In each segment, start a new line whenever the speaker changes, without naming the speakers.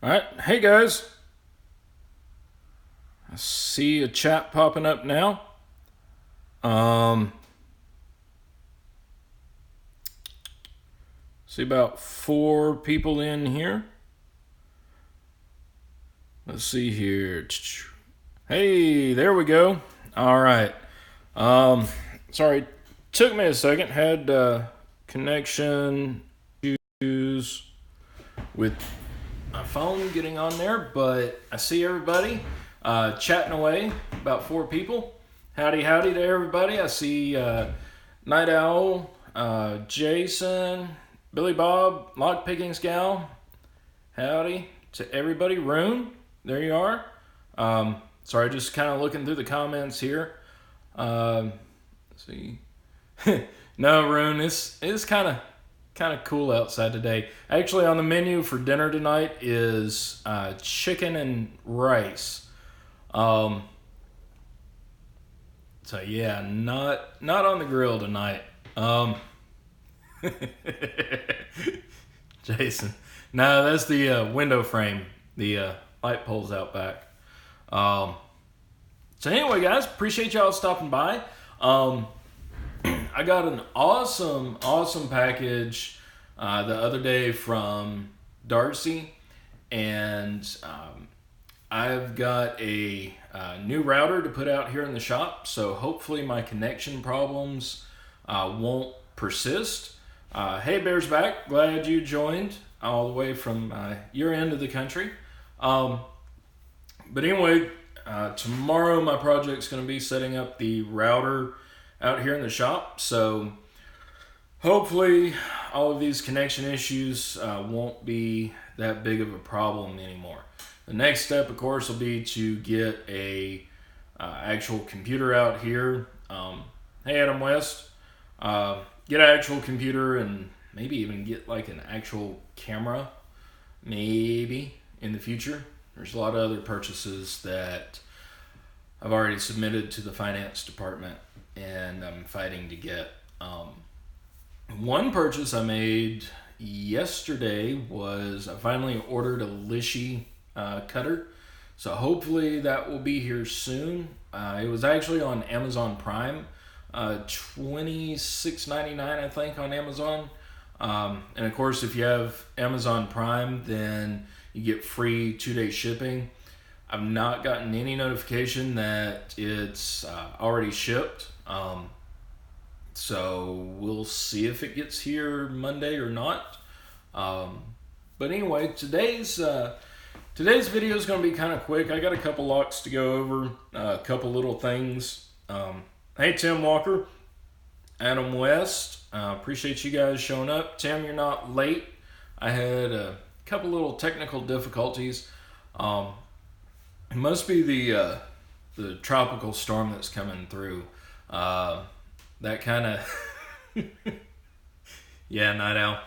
All right, hey guys. I see a chat popping up now. Um, see about 4 people in here. Let's see here. Hey, there we go. All right. Um, sorry, took me a second. Had connection issues with my phone getting on there, but I see everybody chatting away. About 4 people. Howdy, howdy to everybody. I see Night Owl, Jason, Billy Bob, Lockpicking Scowl. Howdy to everybody. Rune, there you are. Sorry, just kind of looking through the comments here. Let's see. No, Rune, it's kind of cool outside today. Actually, on the menu for dinner tonight is chicken and rice. So yeah, not on the grill tonight. Jason, no, that's the window frame. The light poles out back. So anyway, guys, appreciate y'all stopping by. I got an awesome package the other day from Darcy, and I've got a new router to put out here in the shop, so hopefully my connection problems won't persist. Hey, Bears back, glad you joined all the way from your end of the country. But anyway, tomorrow my project's going to be setting up the router out here in the shop, so hopefully all of these connection issues won't be that big of a problem anymore. The next step, of course, will be to get a actual computer out here. Hey, Adam West, get an actual computer and maybe even get like an actual camera, maybe in the future. There's a lot of other purchases that I've already submitted to the finance department, and I'm fighting to get. One purchase I made yesterday was I finally ordered a Lishi cutter, so hopefully that will be here soon. It was actually on Amazon Prime, $26.99 I think on Amazon. And of course, if you have Amazon Prime, then you get free 2-day shipping. I've not gotten any notification that it's already shipped. So we'll see if it gets here Monday or not. But anyway, today's video is going to be kind of quick. I got a couple locks to go over, a couple little things. Hey, Tim Walker, Adam West, appreciate you guys showing up. Tim, you're not late. I had a couple little technical difficulties. It must be the tropical storm that's coming through. That kind of yeah, Night Owl.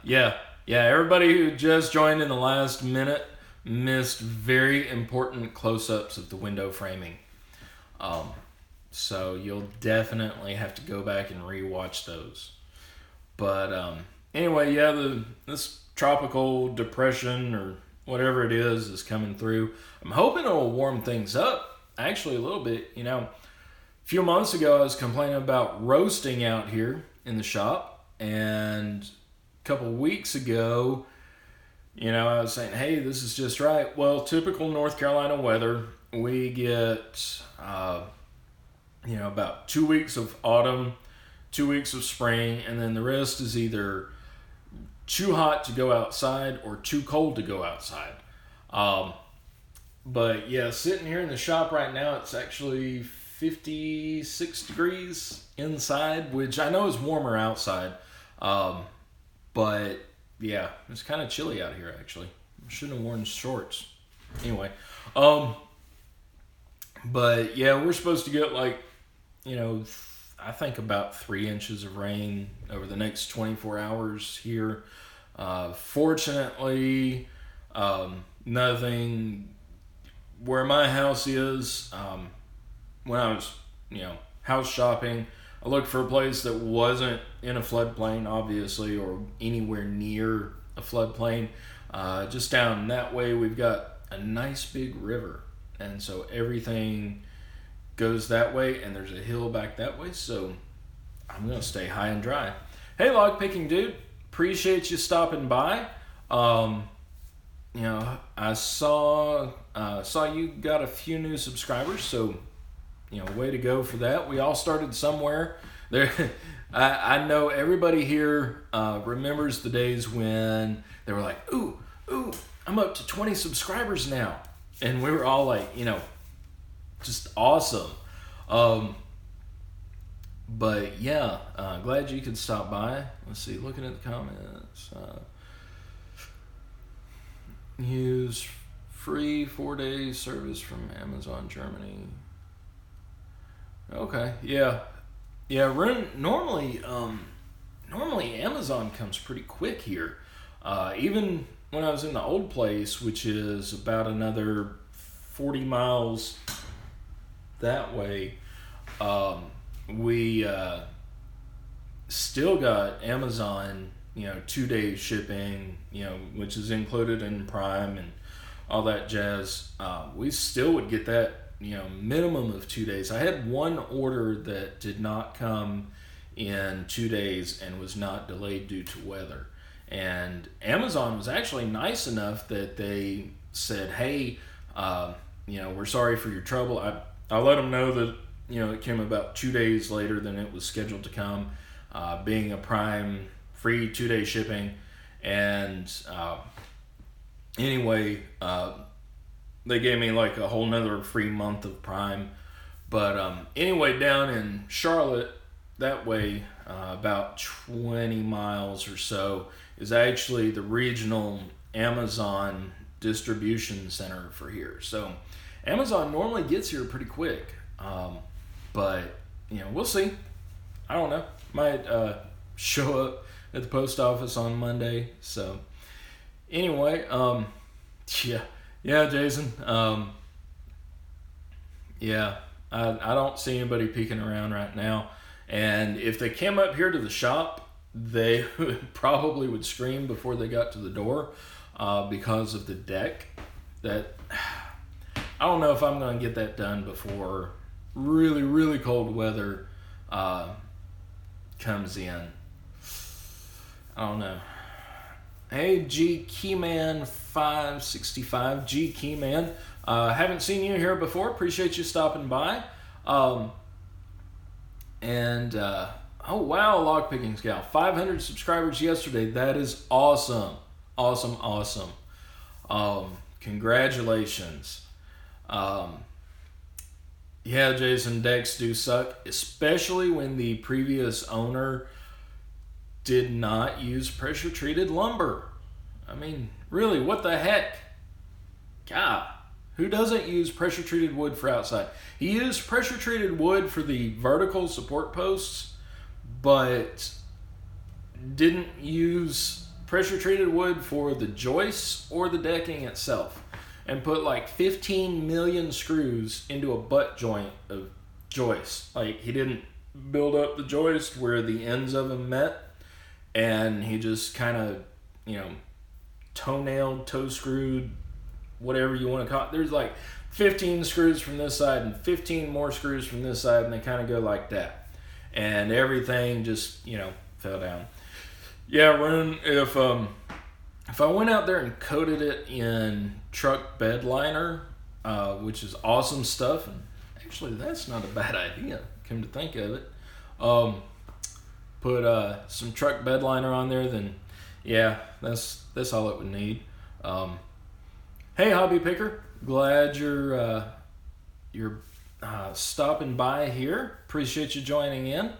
Yeah, everybody who just joined in the last minute missed very important close-ups of the window framing. So you'll definitely have to go back and re-watch those. But anyway, yeah, this tropical depression or whatever it is coming through. I'm hoping it'll warm things up actually a little bit. You know, a few months ago I was complaining about roasting out here in the shop, and a couple weeks ago, you know, I was saying, hey, this is just right. Well, typical North Carolina weather, we get about 2 weeks of autumn, 2 weeks of spring, and then the rest is either too hot to go outside or too cold to go outside. But yeah, sitting here in the shop right now, it's actually 56 degrees inside, which I know is warmer outside. But yeah, it's kind of chilly out here actually. I shouldn't have worn shorts. Anyway, but yeah, we're supposed to get I think about 3 inches of rain over the next 24 hours here. Fortunately, nothing where my house is. When I was, house shopping, I looked for a place that wasn't in a floodplain, obviously, or anywhere near a floodplain. Just down that way, we've got a nice big river, and so everything goes that way, and there's a hill back that way, so I'm gonna stay high and dry. Hey, log picking dude, appreciate you stopping by. I saw you got a few new subscribers, so way to go for that. We all started somewhere. There, I know everybody here remembers the days when they were like, ooh, I'm up to 20 subscribers now, and we were all like, just awesome. But yeah, glad you could stop by. Let's see, looking at the comments. Use free 4-day service from Amazon Germany. Okay, yeah. Normally Amazon comes pretty quick here. Even when I was in the old place, which is about another 40 miles that way, we still got Amazon, 2-day shipping, which is included in Prime and all that jazz. We still would get that, minimum of 2 days. I had one order that did not come in 2 days and was not delayed due to weather. And Amazon was actually nice enough that they said, hey, we're sorry for your trouble. I let them know that, it came about 2 days later than it was scheduled to come, being a Prime free 2-day shipping. And anyway, they gave me like a whole nother free month of Prime. But anyway, down in Charlotte, that way, about 20 miles or so, is actually the regional Amazon distribution center for here. So Amazon normally gets here pretty quick. But, we'll see. I don't know. Might show up at the post office on Monday. So anyway, yeah, Jason. I don't see anybody peeking around right now. And if they came up here to the shop, they probably would scream before they got to the door because of the deck. That I don't know if I'm going to get that done before really, really cold weather comes in. I don't know. Hey, G Keyman 565, G Keyman. Haven't seen you here before. Appreciate you stopping by. Oh wow, Lockpicking Scout, 500 subscribers yesterday. That is awesome. Awesome. Congratulations. Yeah, Jason, decks do suck, especially when the previous owner did not use pressure treated lumber. I mean, really, what the heck? God, who doesn't use pressure treated wood for outside? He used pressure treated wood for the vertical support posts, but didn't use pressure treated wood for the joists or the decking itself, and put like 15 million screws into a butt joint of joists. Like, he didn't build up the joist where the ends of them met, and he just kind of, toe screwed, whatever you want to call it. There's like 15 screws from this side and 15 more screws from this side, and they kind of go like that. And everything just, fell down. Yeah, Rune, if I went out there and coated it in truck bed liner, which is awesome stuff, and actually that's not a bad idea, come to think of it, put some truck bed liner on there, then yeah, that's all it would need. Hey, Hobby Picker, glad you're stopping by here. Appreciate you joining in.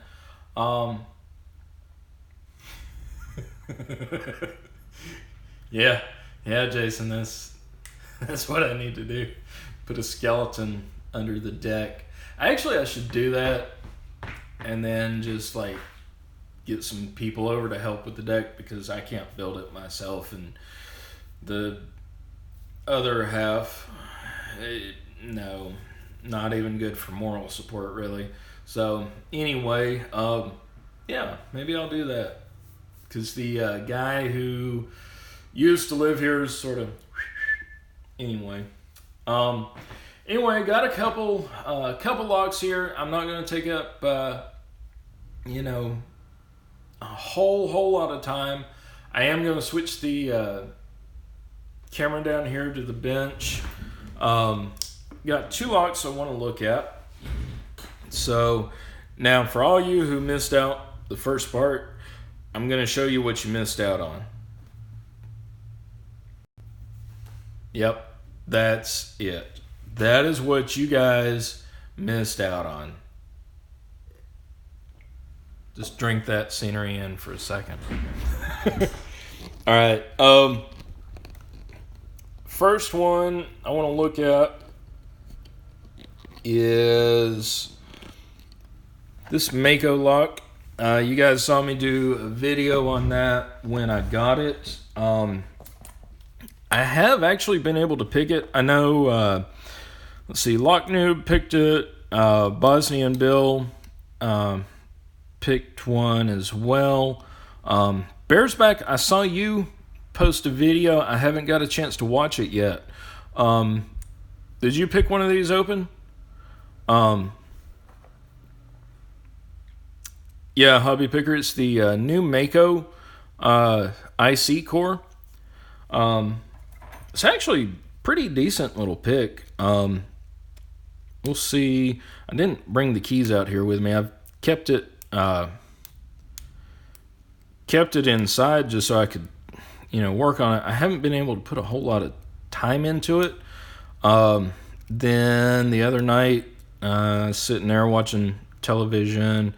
Yeah, Jason, that's what I need to do. Put a skeleton under the deck. I should do that, and then just like get some people over to help with the deck, because I can't build it myself, and the other half, no, not even good for moral support, really. So anyway, yeah, maybe I'll do that, because the guy who used to live here, sort of. Anyway, got a couple locks here. I'm not going to take up a whole lot of time. I am going to switch the camera down here to the bench. Got 2 locks I want to look at. So now, for all you who missed out the first part, I'm going to show you what you missed out on. Yep, that's it. That is what you guys missed out on. Just drink that scenery in for a second. All right. First one I want to look at is this Mako lock. You guys saw me do a video on that when I got it. I have actually been able to pick it. I know, let's see, Lock Noob picked it. Bosnian Bill picked one as well. Bearsback, I saw you post a video. I haven't got a chance to watch it yet. Did you pick one of these open? Yeah, Hobby Picker. It's the new Mako IC core. It's actually pretty decent little pick. We'll see. I didn't bring the keys out here with me. I've kept it inside just so I could, work on it. I haven't been able to put a whole lot of time into it. Then the other night, sitting there watching television,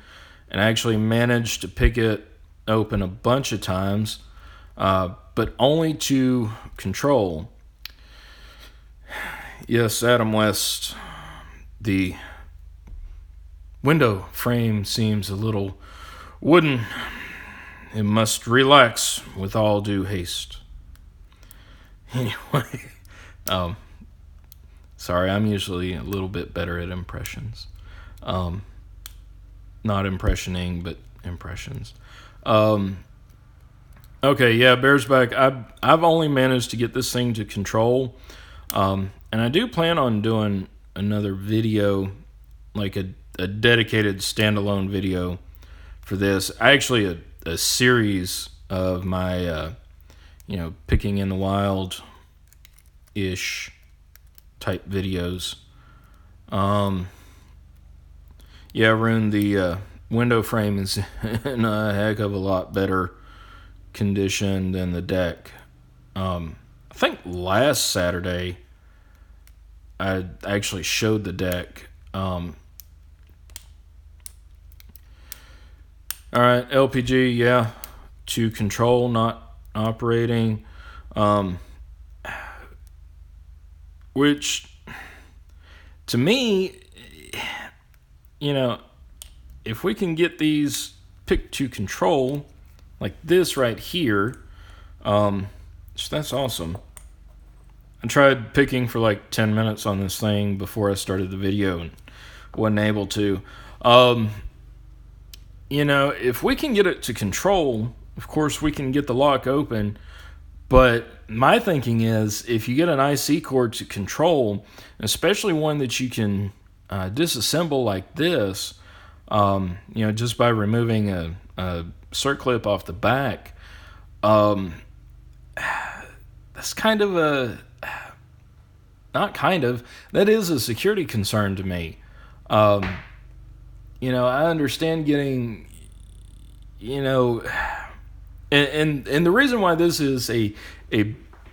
and I actually managed to pick it open a bunch of times, but only to control. Yes, Adam West, the window frame seems a little wooden. It must relax with all due haste. Anyway, sorry, I'm usually a little bit better at impressions. Not impressioning, but impressions. Okay, yeah, Bearsback. I've only managed to get this thing to control, and I do plan on doing another video, like a dedicated standalone video for this. Actually, a series of my, picking in the wild ish type videos. Yeah, Rune, the window frame is in a heck of a lot better condition than the deck. I think last Saturday I actually showed the deck. All right, LPG, yeah, to control, not operating. Which, to me, if we can get these picked to control, like this right here, that's awesome. I tried picking for like 10 minutes on this thing before I started the video and wasn't able to. If we can get it to control, of course we can get the lock open. But my thinking is, if you get an IC cord to control, especially one that you can disassemble like this, just by removing a circlip off the back, that's kind of that is a security concern to me. I understand getting, and the reason why this is a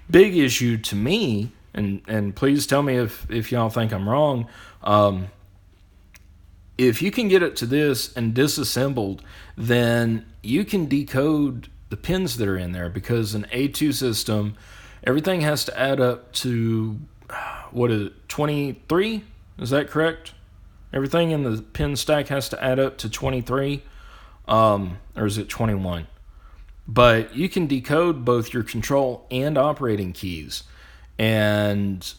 big issue to me, and please tell me if y'all think I'm wrong, if you can get it to this and disassembled, then you can decode the pins that are in there, because an A2 system, everything has to add up to, 23? Is that correct? Everything in the pin stack has to add up to 23, or is it 21? But you can decode both your control and operating keys. And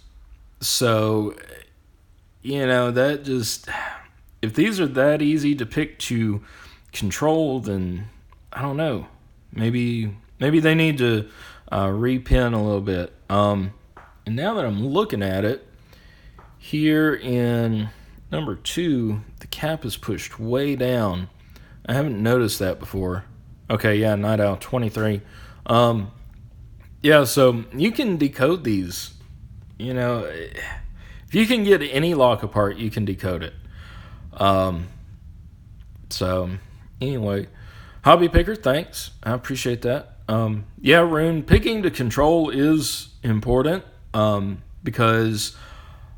so, that just, if these are that easy to pick to control, then I don't know. Maybe they need to repin a little bit. And now that I'm looking at it, here in number 2, the cap is pushed way down. I haven't noticed that before. Okay, yeah, Night Owl 23. Yeah, so you can decode these. You know, if you can get any lock apart, you can decode it. So, anyway, Hobby Picker, thanks. I appreciate that. Yeah, Rune, picking to control is important because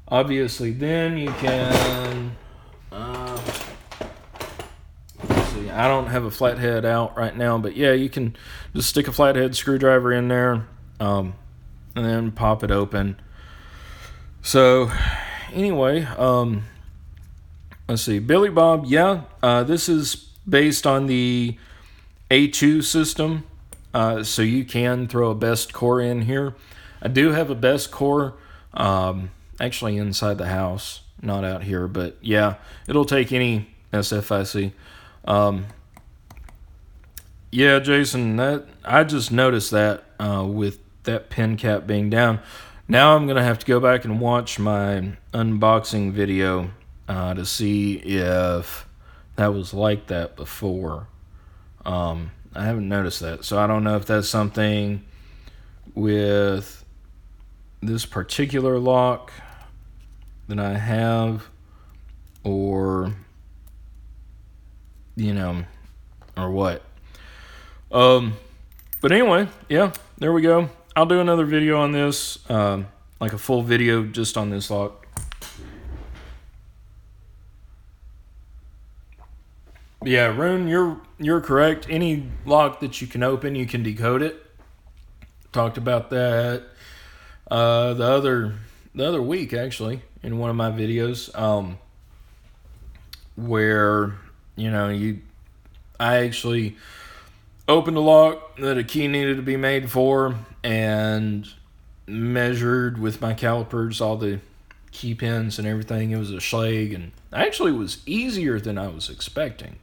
obviously then you can... let's see, I don't have a flathead out right now, but yeah, you can just stick a flathead screwdriver in there and then pop it open. So, anyway, let's see. Billy Bob, yeah, this is based on the A2 system, so you can throw a best core in here. I do have a best core actually inside the house, not out here, but yeah, it'll take any SFIC. Yeah, Jason, that I just noticed that with that pin cap being down. Now I'm going to have to go back and watch my unboxing video to see if that was like that before. I haven't noticed that, so I don't know if that's something with this particular lock that I have, or, you know, or what. But anyway, yeah, there we go. I'll do another video on this, like a full video just on this lock. Yeah, Rune, you're correct. Any lock that you can open, you can decode it. Talked about that the other week, actually, in one of my videos, where, you know, I actually opened a lock that a key needed to be made for and measured with my calipers all the key pins and everything. It was a Schlage, and actually it was easier than I was expecting.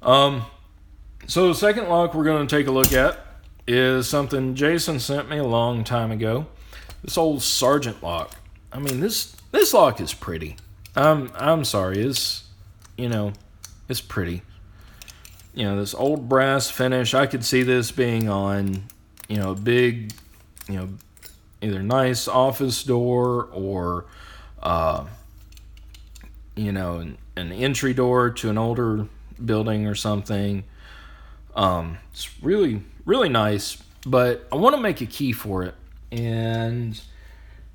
So the second lock we're going to take a look at is something Jason sent me a long time ago. This old Sargent lock. I mean, this lock is pretty. I'm sorry, it's pretty. You know, this old brass finish. I could see this being on, you know, a big, you know, either nice office door or, you know, an entry door to an older building or something. It's really, really nice, but I want to make a key for it, and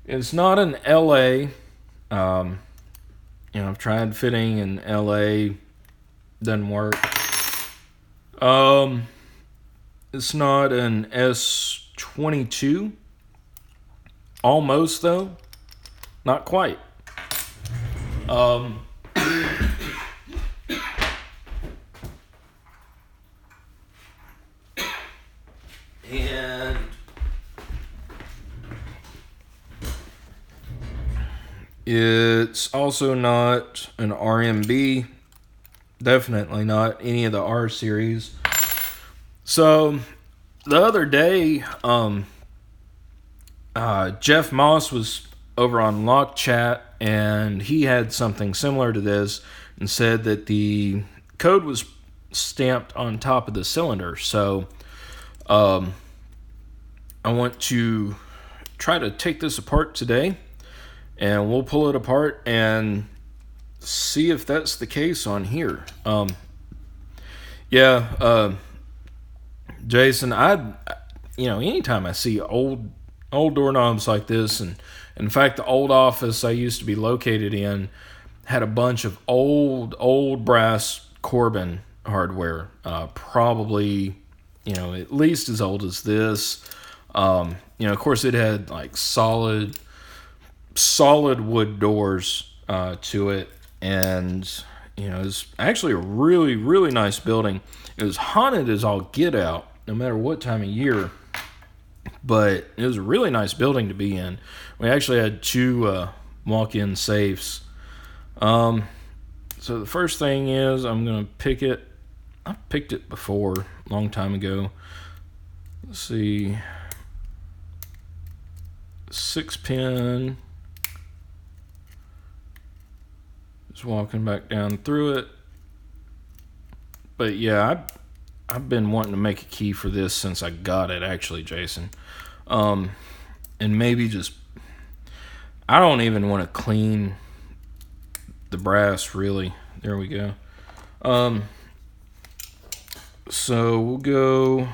it's not an LA. You know, I've tried fitting in LA, doesn't work. It's not an S22. Almost, though. Not quite. And it's also not an RMB. Definitely not any of the R series. So the other day, Jeff Moss was over on Lock Chat, and he had something similar to this and said that the code was stamped on top of the cylinder. So I want to try to take this apart today, and we'll pull it apart and see if that's the case on here. Jason, anytime I see old doorknobs like this, and in fact, the old office I used to be located in had a bunch of old brass Corbin hardware, probably, you know, at least as old as this. Of course, it had like solid wood doors to it, and you know, it was actually a really, really nice building. It was haunted as all get out, no matter what time of year, but it was a really nice building to be in. We actually had 2 walk-in safes. So the first thing is I'm going to pick it. I've picked it before, a long time ago. Let's see. 6-pin. Just walking back down through it. But yeah, I've been wanting to make a key for this since I got it, actually, Jason. And maybe just, I don't even want to clean the brass, really. There we go. So we'll go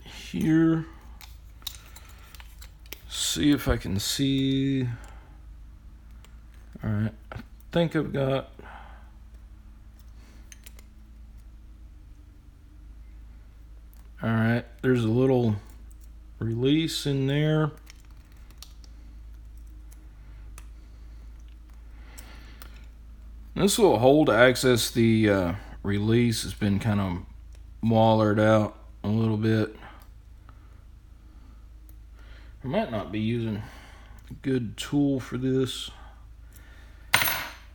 here. See if I can see. All right, I think I've got. All right, there's a little release in there. This little hole to access the release has been kind of wallered out a little bit. I might not be using a good tool for this.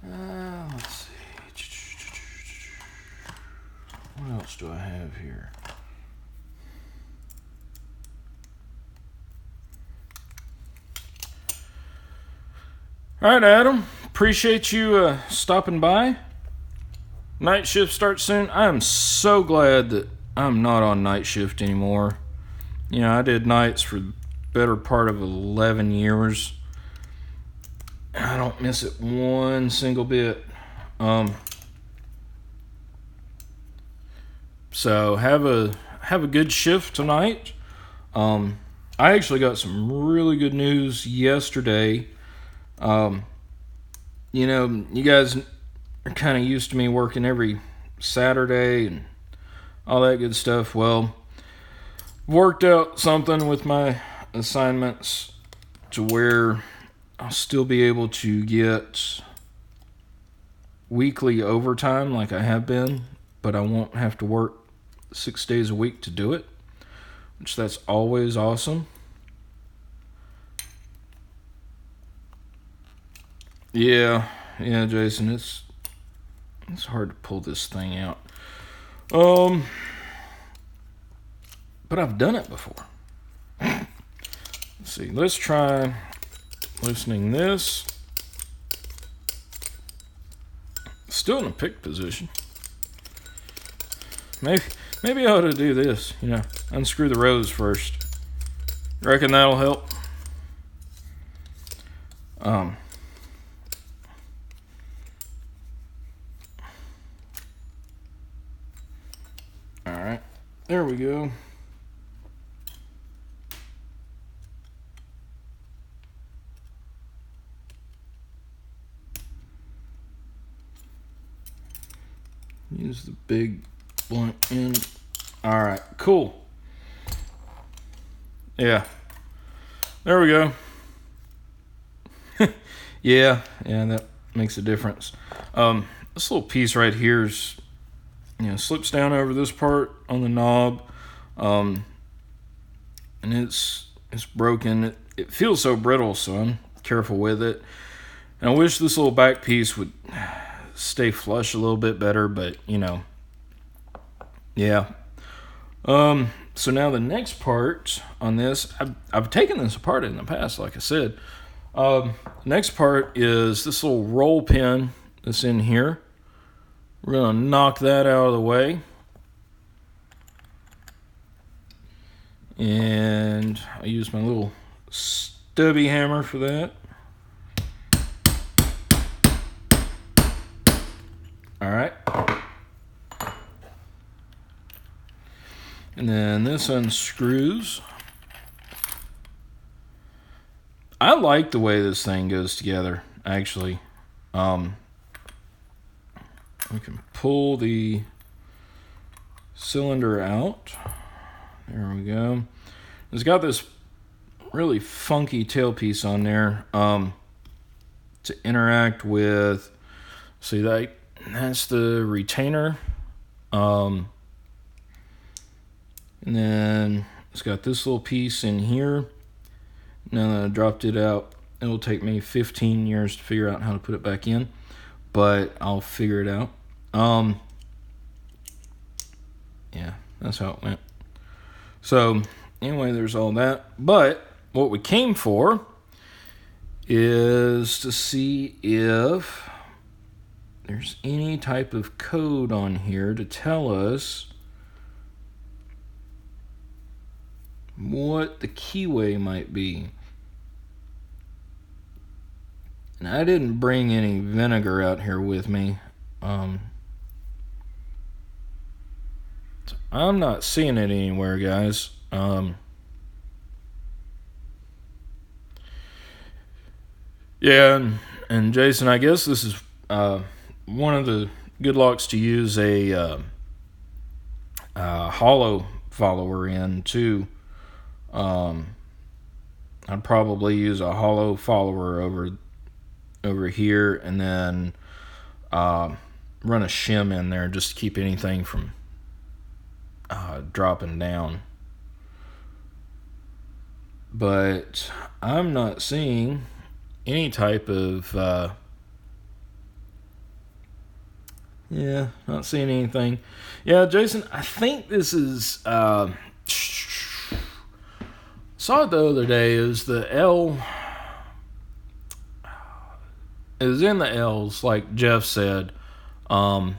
Let's see. What else do I have here? All right, Adam. Appreciate you stopping by. Night shift starts soon. I am so glad that I'm not on night shift anymore. You know, I did nights for the better part of 11 years. I don't miss it one single bit. So have a good shift tonight. I actually got some really good news yesterday. You know, you guys are kind of used to me working every Saturday and all that good stuff. Well, worked out something with my assignments to where I'll still be able to get weekly overtime like I have been, but I won't have to work 6 days a week to do it, which that's always awesome. Yeah, Jason, it's hard to pull this thing out. But I've done it before. Let's see, let's try loosening this. Still in a pick position. Maybe I ought to do this, you know, unscrew the rose first. Reckon that'll help? Alright, there we go. Use the big blunt end. Alright, cool. Yeah. There we go. yeah, that makes a difference. This little piece right here is, you know, slips down over this part on the knob. And it's broken. It feels so brittle, so I'm careful with it. And I wish this little back piece would stay flush a little bit better, but you know, yeah. So now the next part on this, I've taken this apart in the past, like I said. Next part is this little roll pin that's in here. We're gonna knock that out of the way, and I use my little stubby hammer for that. Alright. And then this unscrews. I like the way this thing goes together, actually. We can pull the cylinder out. There we go. It's got this really funky tailpiece on there to interact with. See, that's the retainer. And then it's got this little piece in here. Now that I dropped it out, it'll take me 15 years to figure out how to put it back in, but I'll figure it out. Yeah, that's how it went. So anyway, there's all that. But what we came for is to see if there's any type of code on here to tell us what the keyway might be. And I didn't bring any vinegar out here with me. So I'm not seeing it anywhere, guys. Yeah, and Jason, I guess this is one of the good locks to use a hollow follower in too. I'd probably use a hollow follower over here, and then run a shim in there just to keep anything from dropping down. But I'm not seeing any type of not seeing anything. Yeah, Jason, I think this is saw it the other day. Is the L is in the L's, like Jeff said. All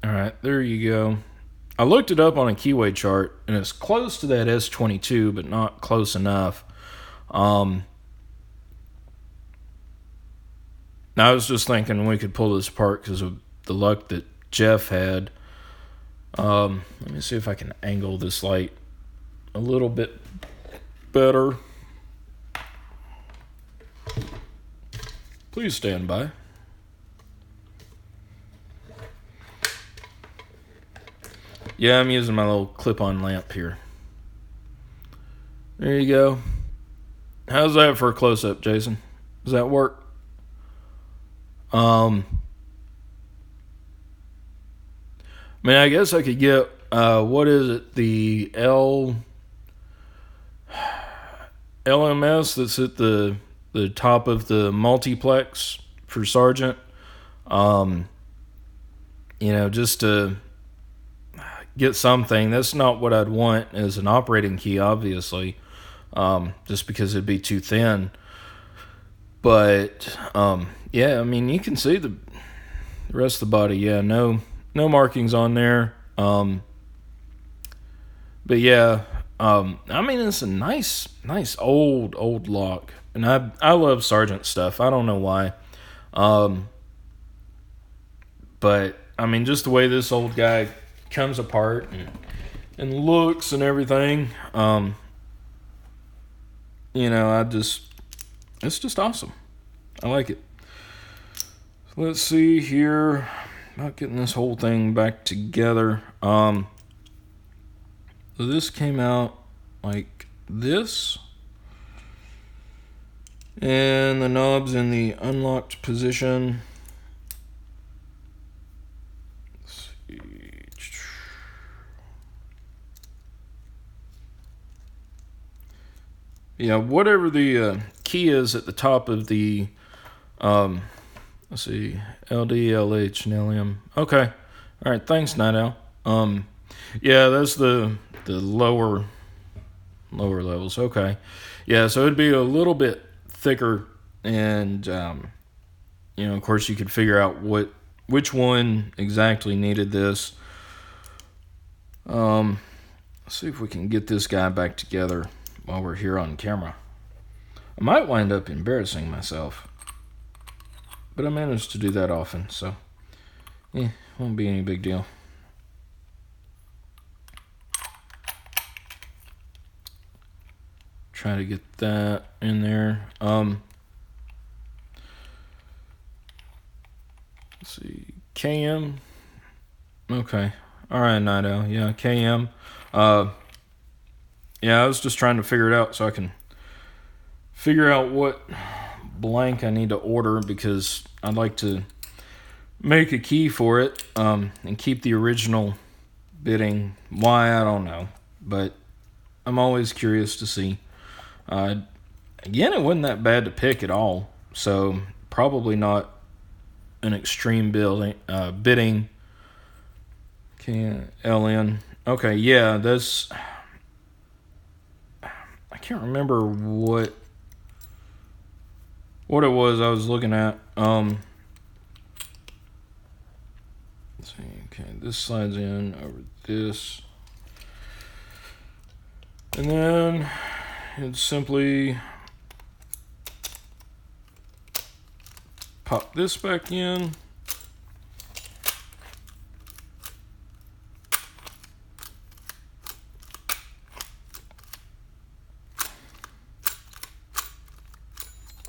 right, there you go. I looked it up on a keyway chart, and it's close to that S22, but not close enough. Now I was just thinking we could pull this apart because of the luck that Jeff had. Let me see if I can angle this light a little bit better. Please stand by. Yeah, I'm using my little clip-on lamp here. There you go. How's that for a close-up, Jason? Does that work? I mean, I guess I could get, what is it, the LMS that's at the top of the multiplex for Sargent. Just to get something. That's not what I'd want as an operating key, obviously, just because it'd be too thin. But yeah, I mean, you can see the rest of the body. Yeah, no markings on there. But yeah, I mean, it's a nice old lock, and I love Sargent stuff. I don't know why, but I mean, just the way this old guy comes apart and looks and everything, it's just awesome. I like it. So let's see here about getting this whole thing back together. So this came out like this, and the knob's in the unlocked position. Let's see. Yeah, whatever the key is at the top of the, let's see, LD, LH, and LM. Okay. All right, thanks, Night Owl. Yeah, that's the lower levels. Okay. Yeah, so it'd be a little bit thicker, and, of course you could figure out which one exactly needed this. Let's see if we can get this guy back together while we're here on camera. I might wind up embarrassing myself, but I manage to do that often, so won't be any big deal. Try to get that in there. Let's see, KM. Okay, all right, Night Owl. Yeah, KM. Yeah, I was just trying to figure it out so I can figure out what blank I need to order, because I'd like to make a key for it, and keep the original bitting. Why, I don't know, but I'm always curious to see. Again, it wasn't that bad to pick at all, so probably not an extreme bitting. Okay, LN. Okay, yeah, that's. I can't remember what it was I was looking at. Let's see. Okay, this slides in over this, and then it's simply pop this back in.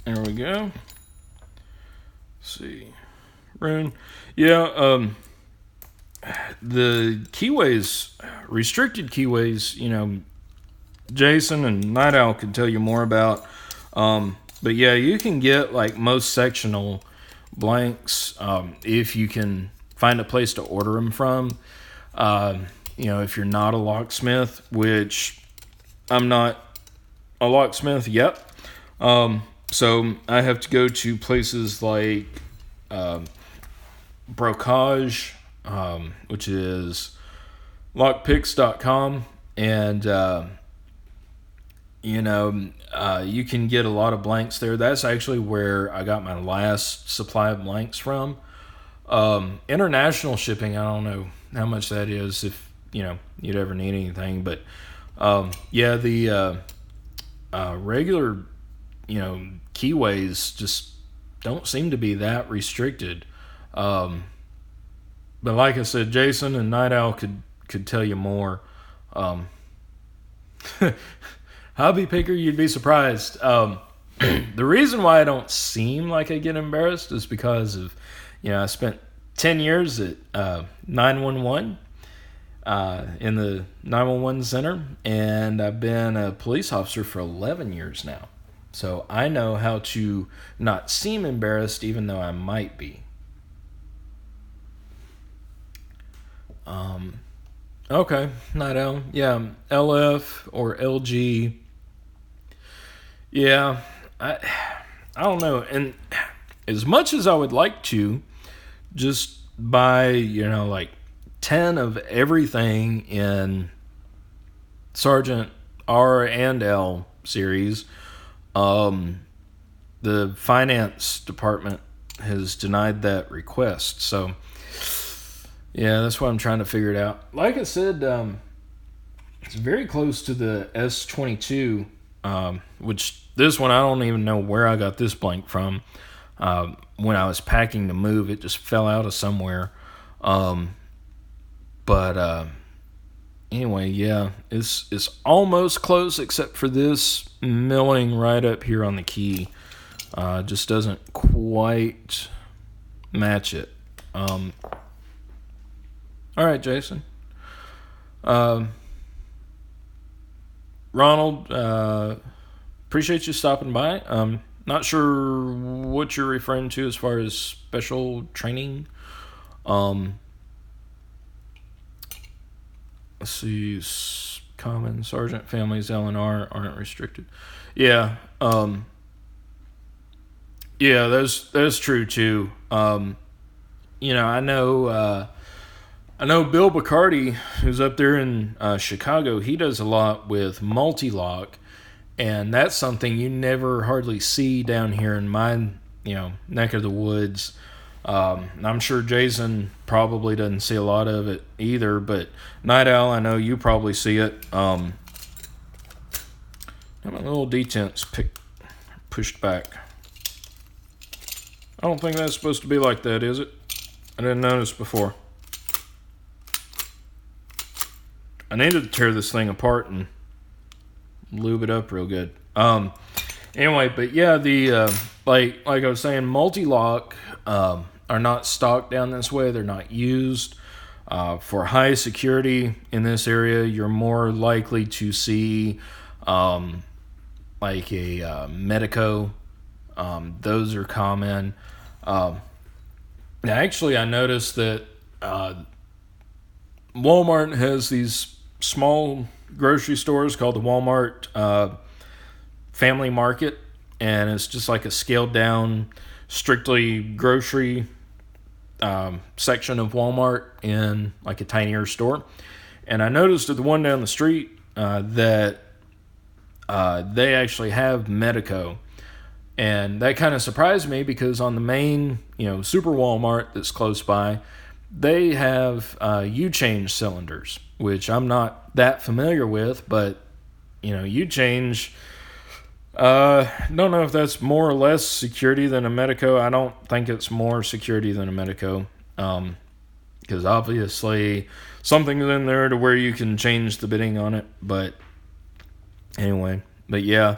There we go. Let's see. Rune. Yeah, the keyways, restricted keyways, Jason and Night Owl can tell you more about. But yeah, you can get like most sectional blanks if you can find a place to order them from. If you're not a locksmith, which I'm not a locksmith yet. So I have to go to places like Brocage, which is lockpicks.com, and you can get a lot of blanks there. That's actually where I got my last supply of blanks from. International shipping, I don't know how much that is if you'd ever need anything, but the regular keyways just don't seem to be that restricted. But like I said, Jason and Night Owl could tell you more. Hobby picker, you'd be surprised. The reason why I don't seem like I get embarrassed is because of, I spent 10 years at 911 in the 911 center, and I've been a police officer for 11 years now. So I know how to not seem embarrassed even though I might be. Okay, Night Owl. Yeah, LF or LG. Yeah, I don't know. And as much as I would like to just buy, like 10 of everything in Sergeant R and L series, the finance department has denied that request. So, yeah, that's why I'm trying to figure it out. Like I said, it's very close to the S22, which this one I don't even know where I got this blank from. When I was packing to move, it just fell out of somewhere. Anyway, yeah, it's almost close except for this milling right up here on the key. Just doesn't quite match it. All right, Jason. Ronald, appreciate you stopping by. Not sure what you're referring to as far as special training. Let's see. Common Sergeant families L&R aren't restricted. Yeah. Yeah, that's true too. I know Bill Bacardi, who's up there in Chicago. He does a lot with multi-lock, and that's something you never hardly see down here in my neck of the woods. I'm sure Jason probably doesn't see a lot of it either, but Night Owl, I know you probably see it. My little detent's pushed back. I don't think that's supposed to be like that, is it? I didn't notice before. I needed to tear this thing apart and lube it up real good. Anyway, but yeah, the like I was saying, multi-lock are not stocked down this way. They're not used. For high security in this area, you're more likely to see like a Medico. Those are common. Actually, I noticed that Walmart has these small grocery stores called the Walmart Family Market, and it's just like a scaled down, strictly grocery section of Walmart in like a tinier store. And I noticed at the one down the street that they actually have Medeco. And that kind of surprised me because on the main, Super Walmart that's close by, they have U-change cylinders, which I'm not that familiar with, but, U-change, don't know if that's more or less security than a Medeco. I don't think it's more security than a Medeco, because obviously something's in there to where you can change the bitting on it, but anyway, but yeah,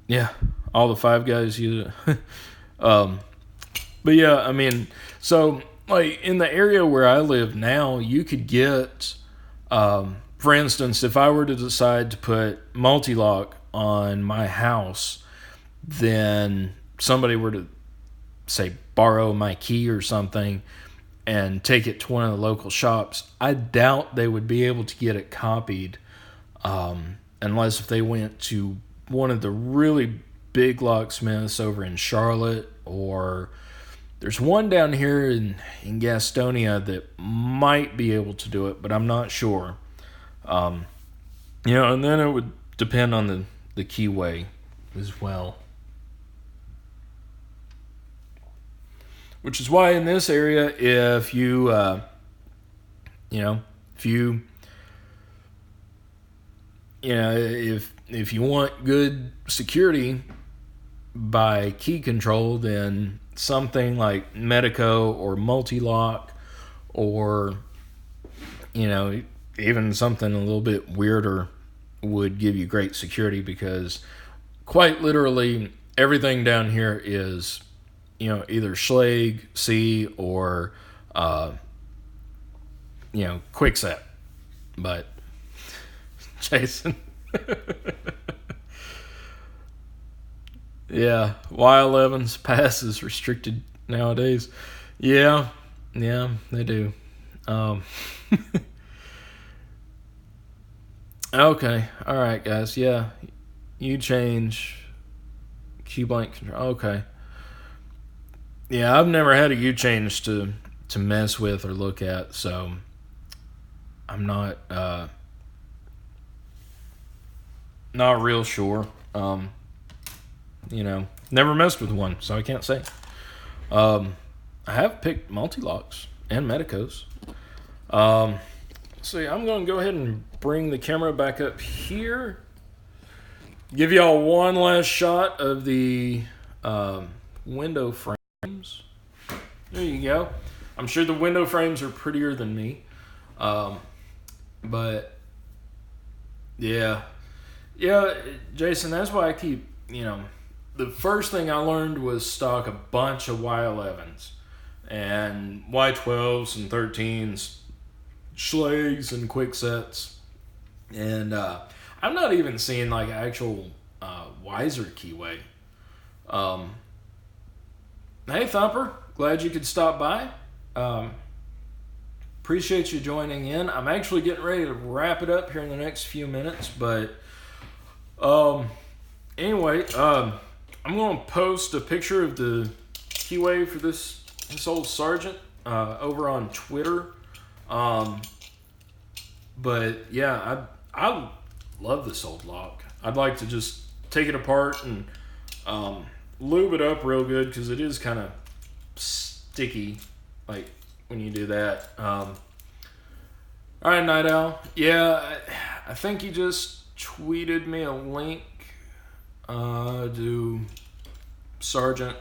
yeah, all the Five Guys use it. But yeah, I mean, so like in the area where I live now, you could get, for instance, if I were to decide to put multi-lock on my house, then somebody were to say borrow my key or something and take it to one of the local shops, I doubt they would be able to get it copied, unless if they went to one of the really big locksmiths over in Charlotte, or there's one down here in Gastonia that might be able to do it, but I'm not sure. And then it would depend on the keyway as well. Which is why in this area, if you, if you want good security by key control, then something like Medeco or Multi-Lock, or even something a little bit weirder would give you great security, because quite literally everything down here is either Schlage, C, or Kwikset. But Jason. Yeah, Y11's pass is restricted nowadays. Yeah, they do. Okay, all right, guys. Yeah, you change key blank control. Okay. Yeah, I've never had a U-change to mess with or look at, so I'm not real sure. Never messed with one, so I can't say. I have picked multi-locks and Medecos. See, I'm going to go ahead and bring the camera back up here. Give y'all one last shot of the window frames. There you go. I'm sure the window frames are prettier than me. But, yeah. Yeah, Jason, that's why I keep, the first thing I learned was stock a bunch of Y11s and Y12s and 13s, Schlages and Quiksets. And I'm not even seeing like actual Wiser keyway. Hey, Thumper, glad you could stop by. Appreciate you joining in. I'm actually getting ready to wrap it up here in the next few minutes, but anyway, I'm going to post a picture of the keyway for this old Sargent over on Twitter. But yeah, I love this old lock. I'd like to just take it apart and lube it up real good, because it is kind of sticky, like when you do that. All right, Night Owl. Yeah, I think you just tweeted me a link to Sargent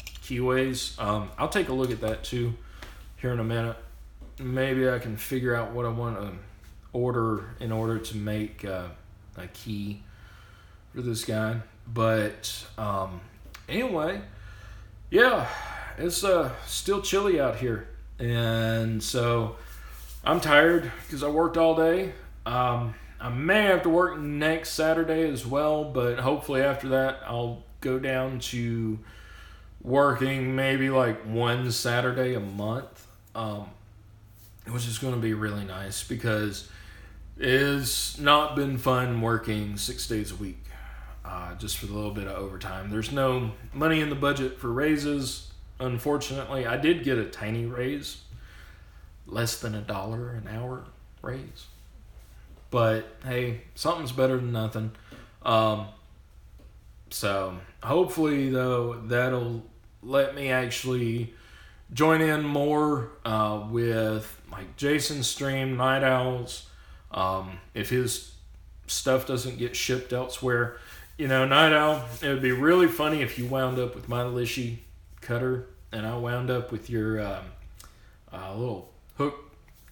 keyways. I'll take a look at that too here in a minute. Maybe I can figure out what I want to order in order to make a key for this guy. But anyway, yeah, it's still chilly out here, and so I'm tired because I worked all day. I may have to work next Saturday as well, but hopefully after that I'll go down to working maybe like one Saturday a month, which is going to be really nice, because it's not been fun working 6 days a week, just for the little bit of overtime. There's no money in the budget for raises, unfortunately. I did get a tiny raise, less than $1 an hour raise. But hey, something's better than nothing. So hopefully though, that'll let me actually join in more with like Jason's stream, Night Owls. If his stuff doesn't get shipped elsewhere, Night Owl, it would be really funny if you wound up with my Lishi cutter and I wound up with your little hook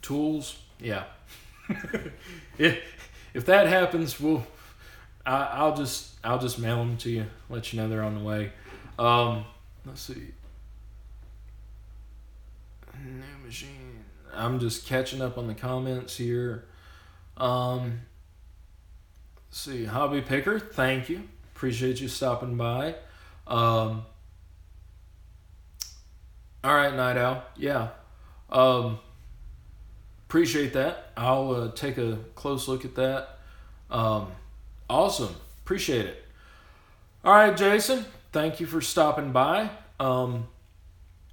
tools. Yeah. if that happens, I'll just mail them to you, let you know they're on the way. Let's see. New machine. I'm just catching up on the comments here. Let's see. Hobby Picker, thank you. Appreciate you stopping by. All right, Night Owl. Yeah. Appreciate that. I'll take a close look at that. Awesome. Appreciate it. All right, Jason. Thank you for stopping by. All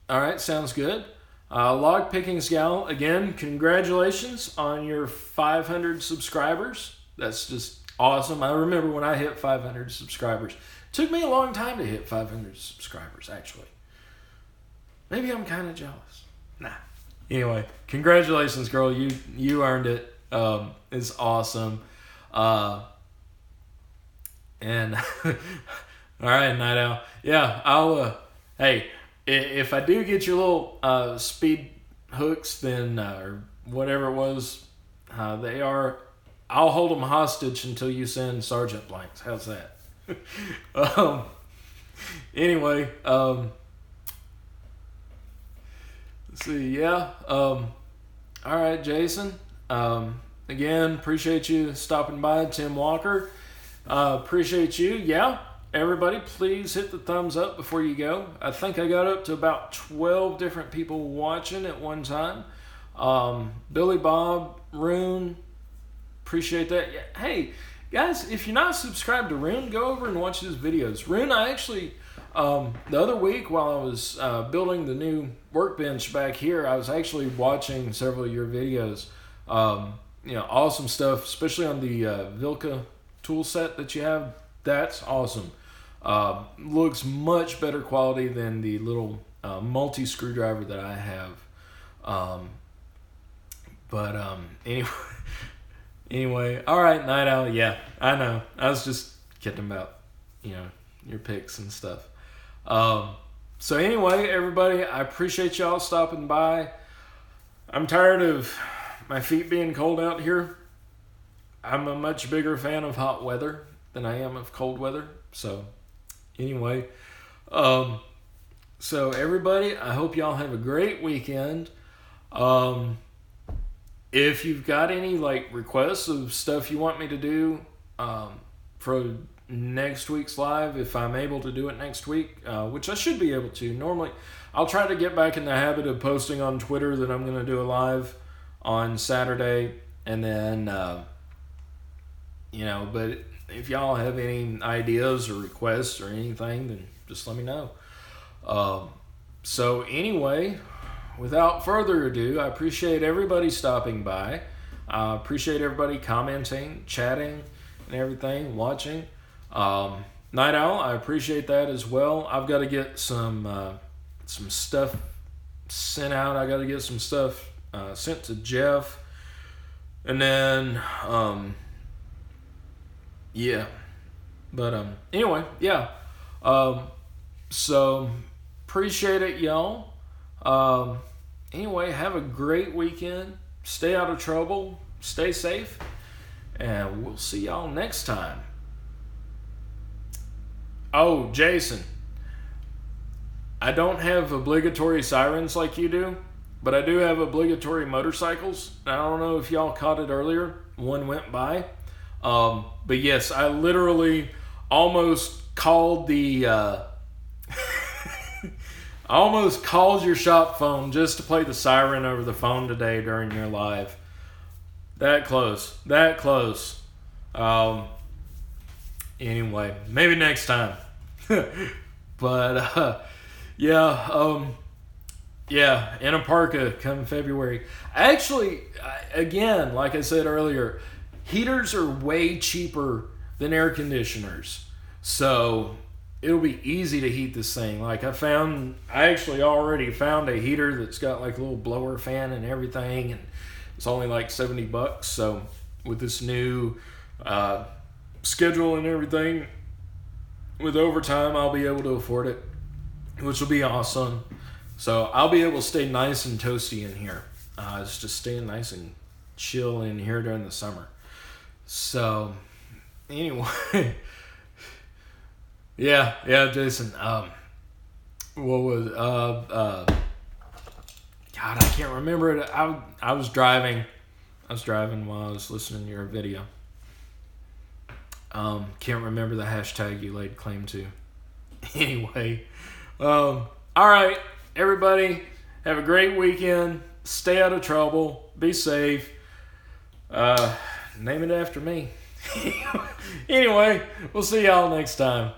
right, sounds good. Log Pickings Gal, again, congratulations on your 500 subscribers. That's just awesome. I remember when I hit 500 subscribers. It took me a long time to hit 500 subscribers, actually. Maybe I'm kind of jealous. Nah. Anyway, congratulations, girl. You earned it. It's awesome. And all right, Night Owl. Yeah, I'll hey, if I do get your little speed hooks, then or whatever it was, I'll hold them hostage until you send Sergeant Blanks. How's that? Anyway, let's see. Yeah. All right, Jason. Again, appreciate you stopping by, Tim Walker. Appreciate you. Yeah. Everybody, please hit the thumbs up before you go. I think I got up to about 12 different people watching at one time. Billy Bob, Rune, appreciate that. Yeah. Hey, guys, if you're not subscribed to Rune, go over and watch his videos. Rune, I actually, the other week while I was building the new workbench back here, I was actually watching several of your videos. Awesome stuff, especially on the Vilca tool set that you have. That's awesome. Looks much better quality than the little multi screwdriver that I have. Anyway, all right, Night Owl. Yeah, I know. I was just kidding about your picks and stuff. So anyway, everybody, I appreciate y'all stopping by. I'm tired of my feet being cold out here. I'm a much bigger fan of hot weather than I am of cold weather. So anyway, so everybody, I hope y'all have a great weekend. If you've got any requests of stuff you want me to do for next week's live, if I'm able to do it next week, which I should be able to. Normally, I'll try to get back in the habit of posting on Twitter that I'm going to do a live on Saturday, and then but if y'all have any ideas or requests or anything, then just let me know. So anyway, without further ado, I appreciate everybody stopping by. I appreciate everybody commenting, chatting, and everything, watching. Night Owl, I appreciate that as well. I've got to get some stuff sent out. I got to get some stuff sent to Jeff. And then, yeah. But anyway, yeah. So appreciate it, y'all. Anyway, have a great weekend. Stay out of trouble. Stay safe. And we'll see y'all next time. Oh, Jason. I don't have obligatory sirens like you do, but I do have obligatory motorcycles. I don't know if y'all caught it earlier. One went by. But yes, I literally almost called the I almost called your shop phone just to play the siren over the phone today during your live. That close. Anyway, maybe next time. But yeah, Yeah, in a parka come February. Actually, again, like I said earlier, heaters are way cheaper than air conditioners. So it'll be easy to heat this thing. Like I actually already found a heater that's got like a little blower fan and everything, and it's only like $70. So with this new schedule and everything, with overtime, I'll be able to afford it, which will be awesome. So I'll be able to stay nice and toasty in here. It's just staying nice and chill in here during the summer. So anyway, yeah, Jason. What was God? I can't remember it. I was driving. I was driving while I was listening to your video. Can't remember the hashtag you laid claim to. Anyway, all right. Everybody, have a great weekend. Stay out of trouble. Be safe. Name it after me. Anyway, we'll see y'all next time.